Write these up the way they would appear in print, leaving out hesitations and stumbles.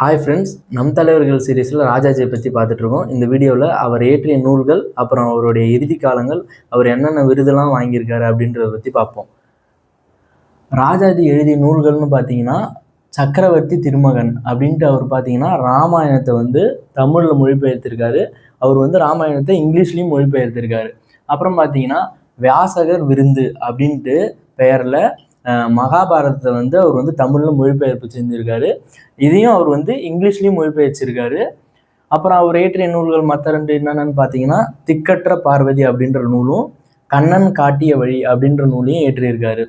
Hi friends, நம் தலைவர்கள் சீரீஸில் ராஜாஜியை பற்றி பார்த்துட்ருக்கோம். இந்த வீடியோவில் அவர் இயற்றிய நூல்கள், அப்புறம் அவருடைய இறுதி காலங்கள், அவர் என்னென்ன விருதெல்லாம் வாங்கியிருக்காரு அப்படின்றத பற்றி பார்ப்போம். ராஜாஜி எழுதிய நூல்கள்னு பார்த்தீங்கன்னா, சக்கரவர்த்தி திருமகன் அப்படின்ட்டு அவர் பார்த்தீங்கன்னா ராமாயணத்தை தமிழில் மொழிபெயர்த்திருக்காரு. அவர் ராமாயணத்தை இங்கிலீஷ்லேயும் மொழிபெயர்த்திருக்காரு. அப்புறம் பார்த்தீங்கன்னா வியாசகர் விருந்து அப்படின்ட்டு பெயரில் மகாபாரதத்தை அவர் தமிழில் மொழிபெயர்ப்பு செஞ்சுருக்காரு. இதையும் அவர் இங்கிலீஷ்லேயும் மொழிபெயர்ச்சிருக்காரு. அப்புறம் அவர் இயற்றிய நூல்கள் மற்ற ரெண்டு என்னென்னு பார்த்தீங்கன்னா திக்கற்ற பார்வதி அப்படின்ற நூலும், கண்ணன் காட்டிய வழி அப்படின்ற நூலையும் ஏற்றியிருக்காரு.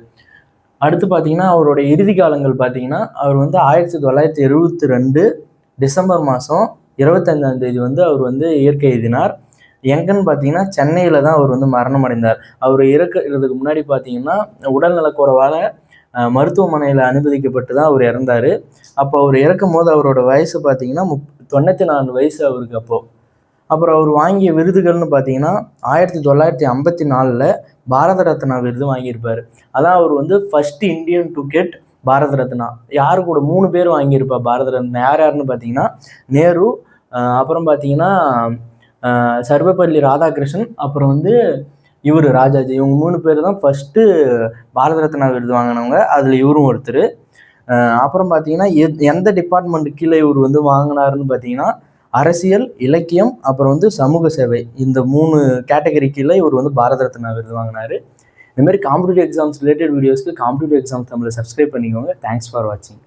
அடுத்து பார்த்தீங்கன்னா அவருடைய இறுதி காலங்கள் பார்த்தீங்கன்னா அவர் 1972 டிசம்பர் மாதம் 25ஆம் தேதி அவர் இயற்கை எழுதினார். எங்கன்னு பார்த்தீங்கன்னா சென்னையில் தான் அவர் மரணம் அடைந்தார். அவர் இறக்கிறதுக்கு முன்னாடி பார்த்தீங்கன்னா உடல்நலக்குறைவால் மருத்துவமனையில் அனுமதிக்கப்பட்டு தான் அவர் இறந்தார். அப்போ அவர் இறக்கும் போது அவரோட வயசு பார்த்தீங்கன்னா 94 வயசு அவருக்கு அப்போது. அப்புறம் அவர் வாங்கிய விருதுகள்னு பார்த்தீங்கன்னா 1954 பாரத ரத்னா விருது வாங்கியிருப்பார். அதான் அவர் first Indian to get Bharat Ratna. யாரு கூட 3 பேர் வாங்கியிருப்பா பாரத ரத்னா. யாருன்னு பார்த்தீங்கன்னா நேரு, அப்புறம் பார்த்தீங்கன்னா சர்வப்பள்ளி ராதாகிருஷ்ணன், அப்புறம் இவர் ராஜாஜி. இவங்க 3 பேர் தான் ஃபர்ஸ்ட்டு பாரத ரத்னா விருது வாங்கினவங்க. அதில் இவரும் ஒருத்தர். அப்புறம் பார்த்தீங்கன்னா எந்த டிபார்ட்மெண்ட் கீழே இவர் வாங்கினாருன்னு பார்த்தீங்கன்னா அரசியல், இலக்கியம், அப்புறம் சமூக சேவை, இந்த 3 கேட்டகரி கீழே இவர் பாரத ரத்னா விருது வாங்கினார். இந்த மாதிரி காம்படிட்டிவ் எக்ஸாம்ஸ் ரிலேட்டட் வீடியோஸ்க்கு காம்படிட்டிவ் எக்ஸாம்ஸ் தமிழை சப்ஸ்கிரைப் பண்ணிக்கோங்க. தேங்க்ஸ் ஃபார் வாட்சிங்.